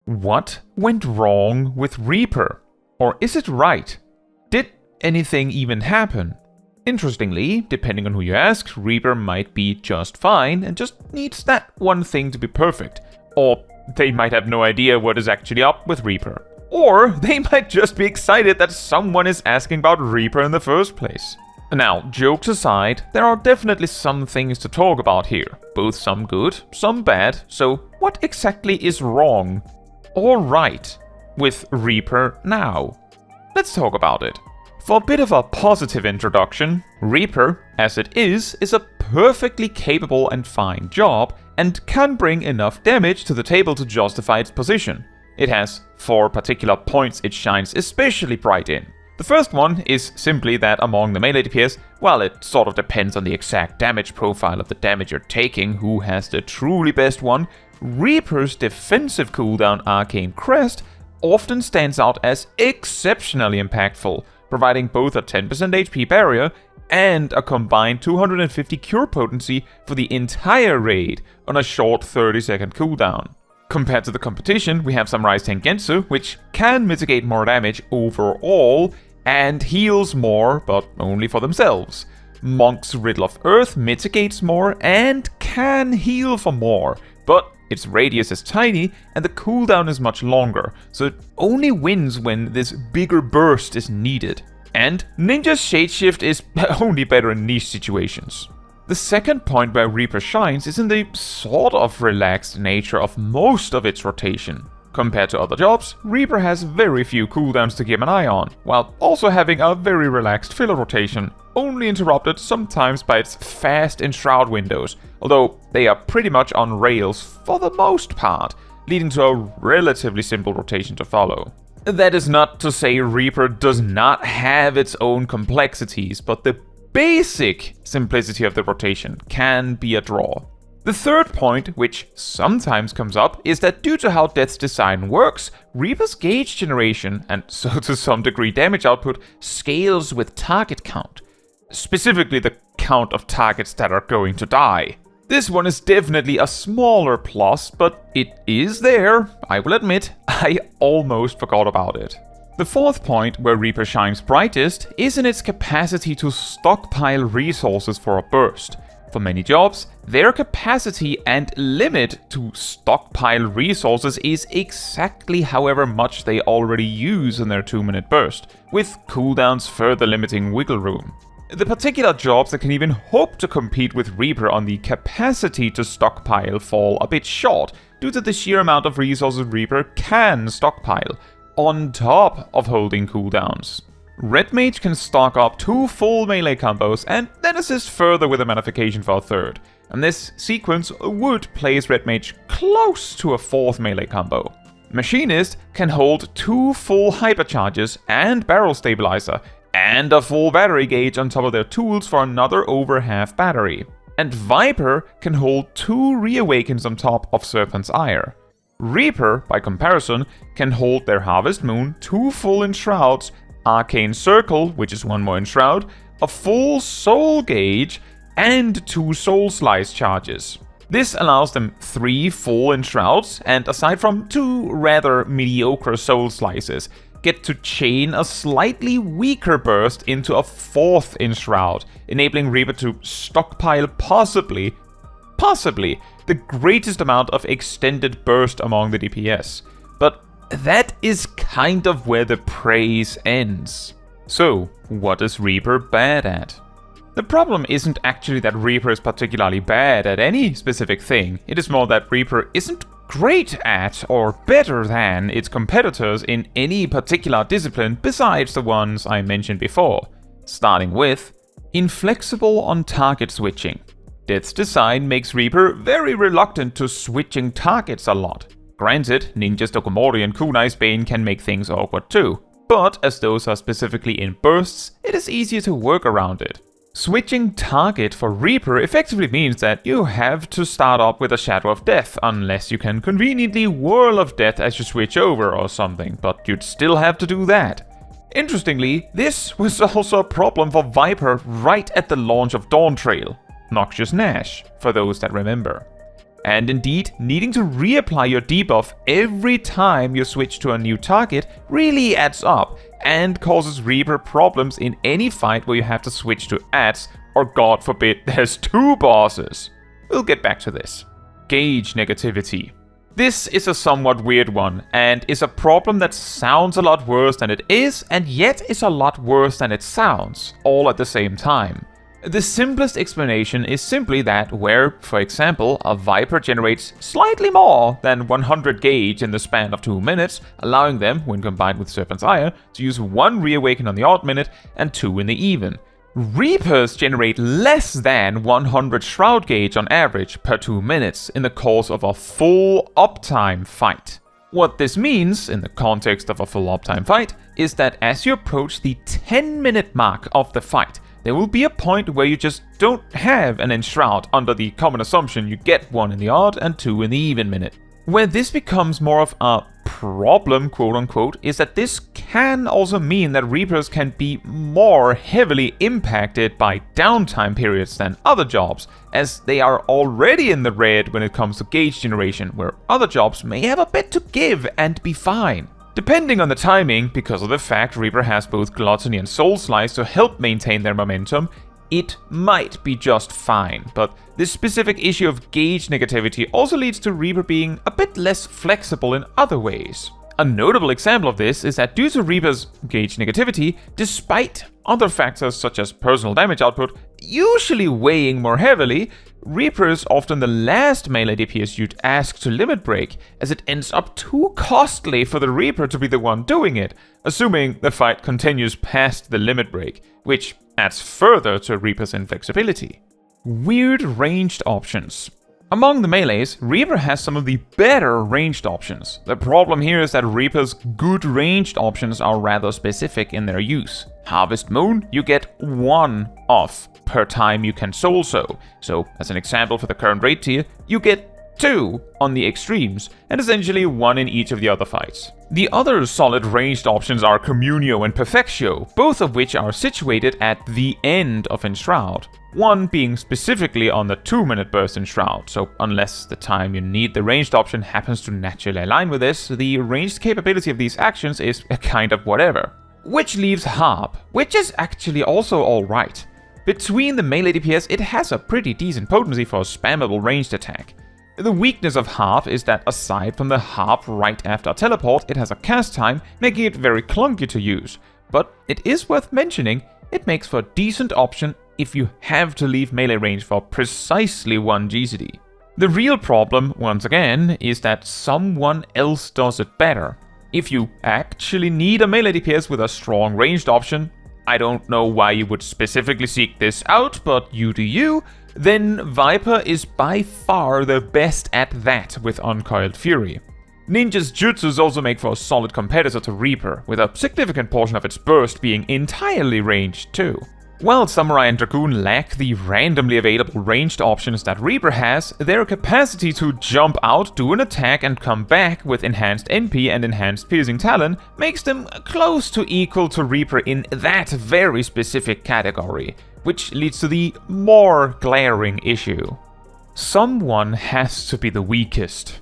What went wrong with Reaper? Or is it right? Did anything even happen? Interestingly, depending on who you ask, Reaper might be just fine and just needs that one thing to be perfect. Or they might have no idea what is actually up with Reaper. Or they might just be excited that someone is asking about Reaper in the first place. Now, jokes aside, there are definitely some things to talk about here. Both some good, some bad, so what exactly is wrong or right with Reaper now? Let's talk about it. For a bit of a positive introduction, Reaper, as it is a perfectly capable and fine job and can bring enough damage to the table to justify its position. It has 4 particular points it shines especially bright in. The first one is simply that among the melee DPS, well, it sort of depends on the exact damage profile of the damage you're taking who has the truly best one. Reaper's defensive cooldown Arcane Crest often stands out as exceptionally impactful, providing both a 10% HP barrier and a combined 250 cure potency for the entire raid on a short 30-second cooldown. Compared to the competition, we have Samurai's Tengetsu, which can mitigate more damage overall and heals more, but only for themselves. Monk's Riddle of Earth mitigates more and can heal for more, but its radius is tiny and the cooldown is much longer, so it only wins when this bigger burst is needed. And Ninja's Shadeshift is only better in niche situations. The second point where Reaper shines is in the sort of relaxed nature of most of its rotation. Compared to other jobs, Reaper has very few cooldowns to keep an eye on, while also having a very relaxed filler rotation, only interrupted sometimes by its fast enshroud windows, although they are pretty much on rails for the most part, leading to a relatively simple rotation to follow. That is not to say Reaper does not have its own complexities, but the basic simplicity of the rotation can be a draw. The third point, which sometimes comes up, is that due to how Death's design works, Reaper's gauge generation, and so to some degree damage output, scales with target count. Specifically the count of targets that are going to die. This one is definitely a smaller plus, but it is there, I will admit. I almost forgot about it. The fourth point where Reaper shines brightest is in its capacity to stockpile resources for a burst. For many jobs, their capacity and limit to stockpile resources is exactly however much they already use in their 2-minute burst, with cooldowns further limiting wiggle room. The particular jobs that can even hope to compete with Reaper on the capacity to stockpile fall a bit short due to the sheer amount of resources Reaper can stockpile, on top of holding cooldowns. Red Mage can stock up 2 full melee combos and then assist further with a modification for a third, and this sequence would place Red Mage close to a 4th melee combo. Machinist can hold 2 full hypercharges and barrel stabilizer, and a full battery gauge on top of their tools for another over half battery. And Viper can hold 2 reawakens on top of Serpent's Ire. Reaper, by comparison, can hold their Harvest Moon, 2 full enshrouds, Arcane Circle, which is 1 more enshroud, a full soul gauge, and 2 soul slice charges. This allows them 3 full enshrouds, and aside from 2 rather mediocre soul slices, get to chain a slightly weaker burst into a 4th enshroud, enabling Reaper to stockpile possibly the greatest amount of extended burst among the DPS. But that is kind of where the praise ends. So, what is Reaper bad at? The problem isn't actually that Reaper is particularly bad at any specific thing, it is more that Reaper isn't great at or better than its competitors in any particular discipline besides the ones I mentioned before. Starting with Inflexible on target switching. Death's design makes Reaper very reluctant to switching targets a lot. Granted, Ninja's Dokomori and Kunai's Bane can make things awkward too, but as those are specifically in bursts, it is easier to work around it. Switching target for Reaper effectively means that you have to start up with a Shadow of Death, unless you can conveniently Whirl of Death as you switch over or something, but you'd still have to do that. Interestingly, this was also a problem for Viper right at the launch of Dawntrail. Noxious Nash, for those that remember. And indeed, needing to reapply your debuff every time you switch to a new target really adds up and causes Reaper problems in any fight where you have to switch to adds, or god forbid there's 2 bosses. We'll get back to this. Gauge negativity. This is a somewhat weird one, and is a problem that sounds a lot worse than it is, and yet is a lot worse than it sounds, all at the same time. The simplest explanation is simply that where, for example, a Viper generates slightly more than 100 gauge in the span of 2 minutes, allowing them, when combined with Serpent's Ire, to use 1 reawaken on the odd minute and 2 in the even. Reapers generate less than 100 Shroud gauge on average per 2 minutes in the course of a full uptime fight. What this means, in the context of a full uptime fight, is that as you approach the 10-minute mark of the fight, there will be a point where you just don't have an Enshroud under the common assumption you get 1 in the odd and 2 in the even minute. Where this becomes more of a problem, quote-unquote, is that this can also mean that Reapers can be more heavily impacted by downtime periods than other jobs, as they are already in the red when it comes to gauge generation, where other jobs may have a bit to give and be fine. Depending on the timing, because of the fact Reaper has both Gluttony and Soul Slice to help maintain their momentum, it might be just fine, but this specific issue of gauge negativity also leads to Reaper being a bit less flexible in other ways. A notable example of this is that due to Reaper's gauge negativity, despite other factors such as personal damage output usually weighing more heavily, Reaper is often the last melee DPS you'd ask to limit break, as it ends up too costly for the Reaper to be the one doing it, assuming the fight continues past the limit break, which adds further to Reaper's inflexibility. Weird ranged options. Among the melees, Reaper has some of the better ranged options. The problem here is that Reaper's good ranged options are rather specific in their use. Harvest Moon, you get 1 off per time you can soul sow. So, as an example for the current raid tier, you get 2 on the extremes, and essentially 1 in each of the other fights. The other solid ranged options are Communio and Perfectio, both of which are situated at the end of Enshroud. One being specifically on the 2-minute burst Enshroud, so unless the time you need the ranged option happens to naturally align with this, the ranged capability of these actions is a kind of whatever. Which leaves Harp, which is actually also alright. Between the melee DPS, it has a pretty decent potency for a spammable ranged attack. The weakness of Harp is that aside from the Harp right after a teleport, it has a cast time, making it very clunky to use. But it is worth mentioning, it makes for a decent option if you have to leave melee range for precisely 1 GCD. The real problem, once again, is that someone else does it better. If you actually need a melee DPS with a strong ranged option, I don't know why you would specifically seek this out, but you do you, then Viper is by far the best at that with Uncoiled Fury. Ninja's jutsus also make for a solid competitor to Reaper, with a significant portion of its burst being entirely ranged too. While Samurai and Dragoon lack the randomly available ranged options that Reaper has, their capacity to jump out, do an attack and come back with enhanced NP and enhanced Piercing Talon makes them close to equal to Reaper in that very specific category, which leads to the more glaring issue. Someone has to be the weakest.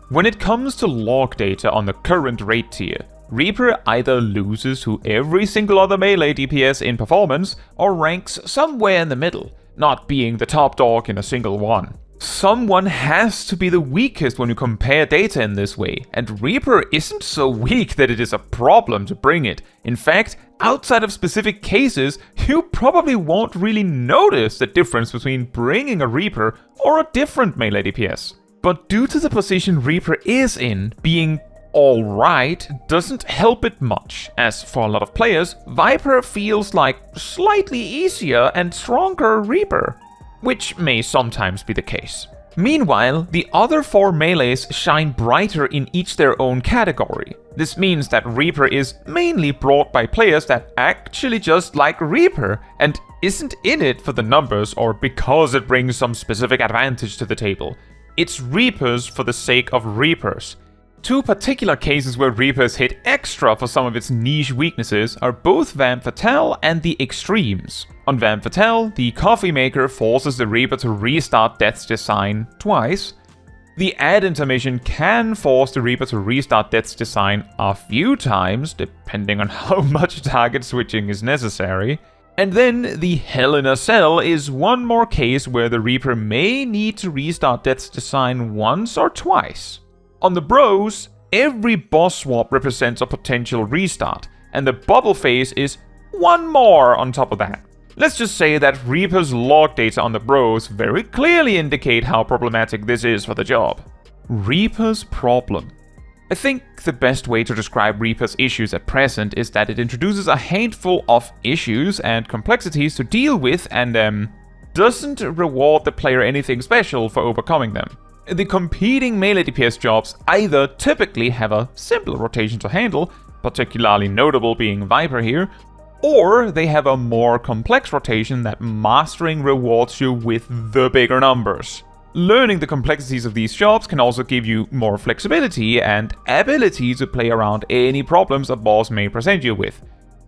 When it comes to log data on the current raid tier, Reaper either loses to every single other melee DPS in performance, or ranks somewhere in the middle, not being the top dog in a single one. Someone has to be the weakest when you compare data in this way, and Reaper isn't so weak that it is a problem to bring it. In fact, outside of specific cases, you probably won't really notice the difference between bringing a Reaper or a different melee DPS. But due to the position Reaper is in, being alright doesn't help it much, as for a lot of players, Viper feels like slightly easier and stronger Reaper, which may sometimes be the case. Meanwhile, the other 4 melees shine brighter in each their own category. This means that Reaper is mainly brought by players that actually just like Reaper, and isn't in it for the numbers or because it brings some specific advantage to the table. It's Reapers for the sake of Reapers. 2 particular cases where Reapers hit extra for some of its niche weaknesses are both Vamp Fatale and the Extremes. On Vamp Fatale, the Coffee Maker forces the Reaper to restart Death's Design twice, The add intermission can force the Reaper to restart Death's Design a few times, depending on how much target switching is necessary. And then the Hell in a Cell is one more case where the Reaper may need to restart Death's Design once or twice. On the Bros, every boss swap represents a potential restart, and the bubble phase is one more on top of that. Let's just say that Reaper's log data on the Bros very clearly indicate how problematic this is for the job. Reaper's problem. I think the best way to describe Reaper's issues at present is that it introduces a handful of issues and complexities to deal with and doesn't reward the player anything special for overcoming them. The competing melee DPS jobs either typically have a simpler rotation to handle, particularly notable being Viper here, or they have a more complex rotation that mastering rewards you with the bigger numbers. Learning the complexities of these jobs can also give you more flexibility and ability to play around any problems a boss may present you with.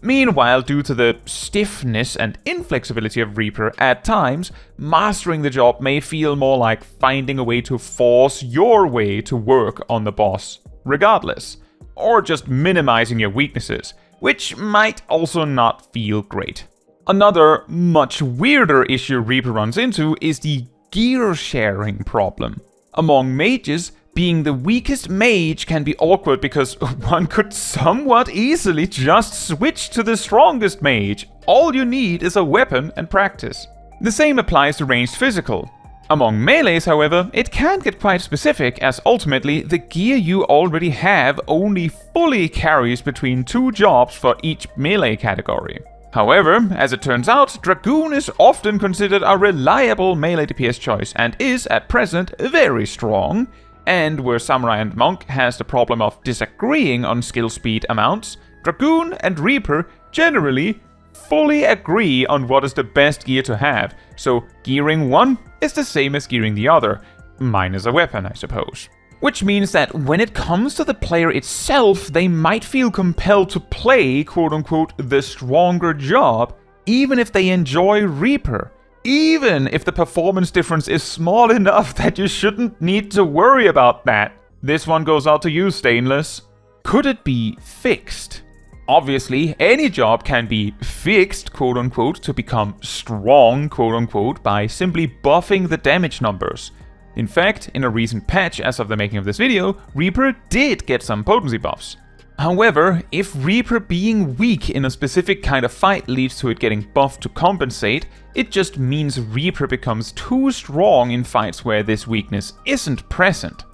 Meanwhile, due to the stiffness and inflexibility of Reaper, at times, mastering the job may feel more like finding a way to force your way to work on the boss, regardless, or just minimizing your weaknesses, which might also not feel great. Another, much weirder issue Reaper runs into is the gear sharing problem. Among mages, being the weakest mage can be awkward because one could somewhat easily just switch to the strongest mage. All you need is a weapon and practice. The same applies to ranged physical. Among melees, however, it can get quite specific, as ultimately the gear you already have only fully carries between 2 jobs for each melee category. However, as it turns out, Dragoon is often considered a reliable melee DPS choice and is, at present, very strong, and where Samurai and Monk has the problem of disagreeing on skill speed amounts, Dragoon and Reaper generally fully agree on what is the best gear to have, so gearing one is the same as gearing the other, minus a weapon, I suppose. Which means that when it comes to the player itself, they might feel compelled to play, quote-unquote, the stronger job, even if they enjoy Reaper. Even if the performance difference is small enough that you shouldn't need to worry about that. This one goes out to you, Stainless. Could it be fixed? Obviously, any job can be fixed, quote-unquote, to become strong, quote-unquote, by simply buffing the damage numbers. In fact, in a recent patch as of the making of this video, Reaper did get some potency buffs. However, if Reaper being weak in a specific kind of fight leads to it getting buffed to compensate, it just means Reaper becomes too strong in fights where this weakness isn't present.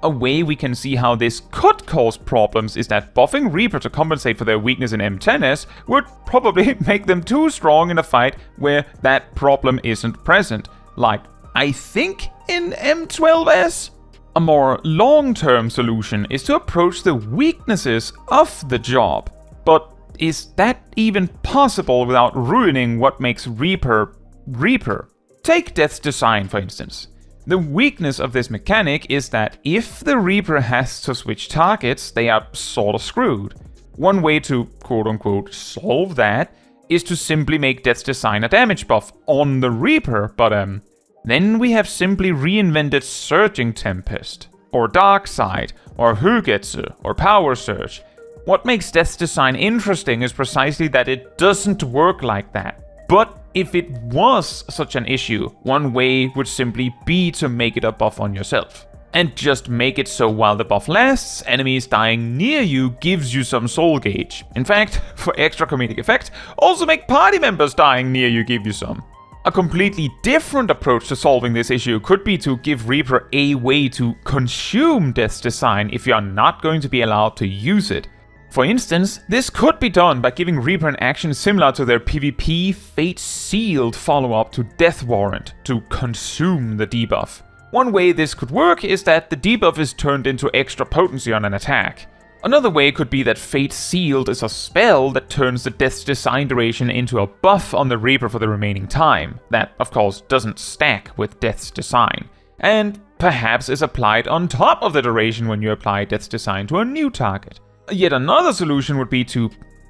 A way we can see how this could cause problems is that buffing Reaper to compensate for their weakness in M10s would probably make them too strong in a fight where that problem isn't present, like I think in M12s? A more long-term solution is to approach the weaknesses of the job. But is that even possible without ruining what makes Reaper Reaper? Take Death's Design, for instance. The weakness of this mechanic is that if the Reaper has to switch targets, they are sorta screwed. One way to quote-unquote solve that is to simply make Death's Design a damage buff on the Reaper, but then we have simply reinvented Surging Tempest, or Dark Side, or Hugetsu, or Power Surge. What makes Death's Design interesting is precisely that it doesn't work like that. But if it was such an issue, one way would simply be to make it a buff on yourself. And just make it so while the buff lasts, enemies dying near you gives you some soul gauge. In fact, for extra comedic effect, also make party members dying near you give you some. A completely different approach to solving this issue could be to give Reaper a way to consume Death's Design if you are not going to be allowed to use it. For instance, this could be done by giving Reaper an action similar to their PvP Fate Sealed follow-up to Death Warrant, to consume the debuff. One way this could work is that the debuff is turned into extra potency on an attack. Another way could be that Fate Sealed is a spell that turns the Death's Design duration into a buff on the Reaper for the remaining time. That, of course, doesn't stack with Death's Design, and perhaps is applied on top of the duration when you apply Death's Design to a new target. Yet another solution would be to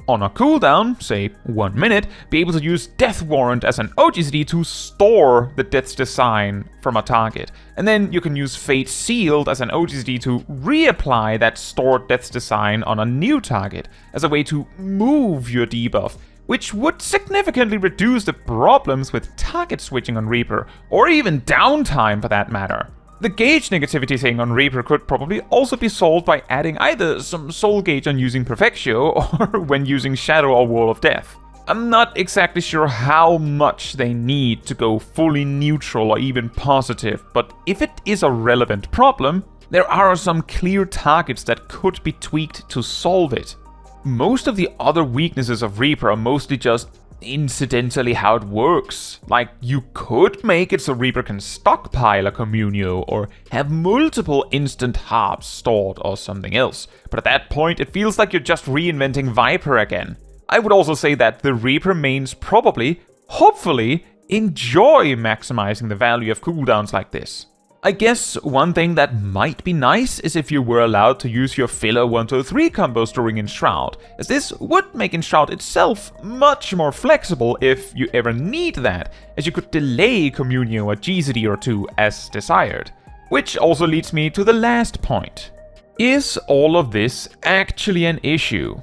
on a cooldown, say 1 minute, be able to use Death Warrant as an OGCD to store the Death's Design from a target. And then you can use Fate Sealed as an OGCD to reapply that stored Death's Design on a new target, as a way to move your debuff, which would significantly reduce the problems with target switching on Reaper, or even downtime for that matter. The gauge negativity thing on Reaper could probably also be solved by adding either some soul gauge on using Perfectio or when using Shadow or Wall of Death. I'm not exactly sure how much they need to go fully neutral or even positive, but if it is a relevant problem, there are some clear targets that could be tweaked to solve it. Most of the other weaknesses of Reaper are mostly just incidentally how it works. Like, you could make it so Reaper can stockpile a Communio or have multiple instant harps stored or something else, but at that point it feels like you're just reinventing Viper again. I would also say that the Reaper mains probably, hopefully, enjoy maximizing the value of cooldowns like this. I guess one thing that might be nice is if you were allowed to use your filler 1-2-3 combos during Enshroud, as this would make Enshroud itself much more flexible if you ever need that, as you could delay Communio a GCD or two as desired. Which also leads me to the last point. Is all of this actually an issue?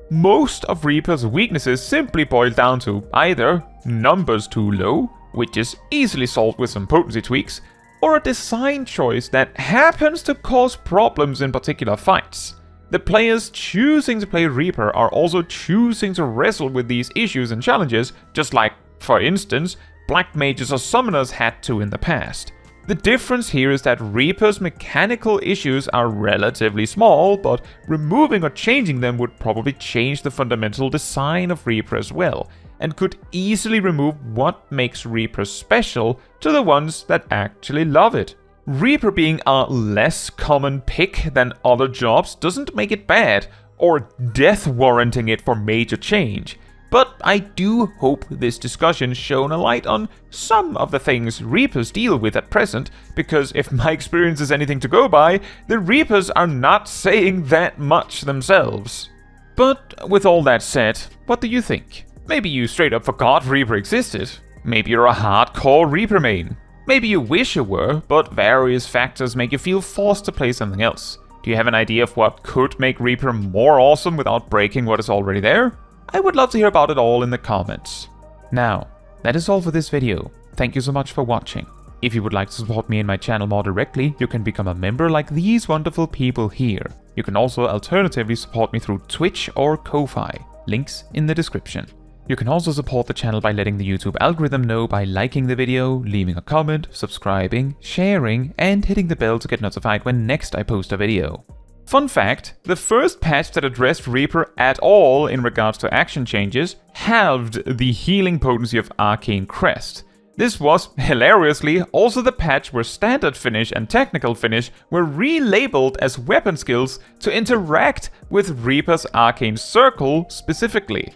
Most of Reaper's weaknesses simply boil down to either numbers too low, which is easily solved with some potency tweaks, or a design choice that happens to cause problems in particular fights. The players choosing to play Reaper are also choosing to wrestle with these issues and challenges, just like, for instance, Black Mages or Summoners had to in the past. The difference here is that Reaper's mechanical issues are relatively small, but removing or changing them would probably change the fundamental design of Reaper as well, and could easily remove what makes Reaper special to the ones that actually love it. Reaper being a less common pick than other jobs doesn't make it bad, or death warranting it for major change. But I do hope this discussion shone a light on some of the things Reapers deal with at present, because if my experience is anything to go by, the Reapers are not saying that much themselves. But with all that said, what do you think? Maybe you straight up forgot Reaper existed. Maybe you're a hardcore Reaper main. Maybe you wish you were, but various factors make you feel forced to play something else. Do you have an idea of what could make Reaper more awesome without breaking what is already there? I would love to hear about it all in the comments. Now, that is all for this video. Thank you so much for watching. If you would like to support me and my channel more directly, you can become a member like these wonderful people here. You can also alternatively support me through Twitch or Ko-Fi. Links in the description. You can also support the channel by letting the YouTube algorithm know by liking the video, leaving a comment, subscribing, sharing, and hitting the bell to get notified when next I post a video. Fun fact, the first patch that addressed Reaper at all in regards to action changes halved the healing potency of Arcane Crest. This was, hilariously, also the patch where Standard Finish and Technical Finish were relabeled as weapon skills to interact with Reaper's Arcane Circle specifically.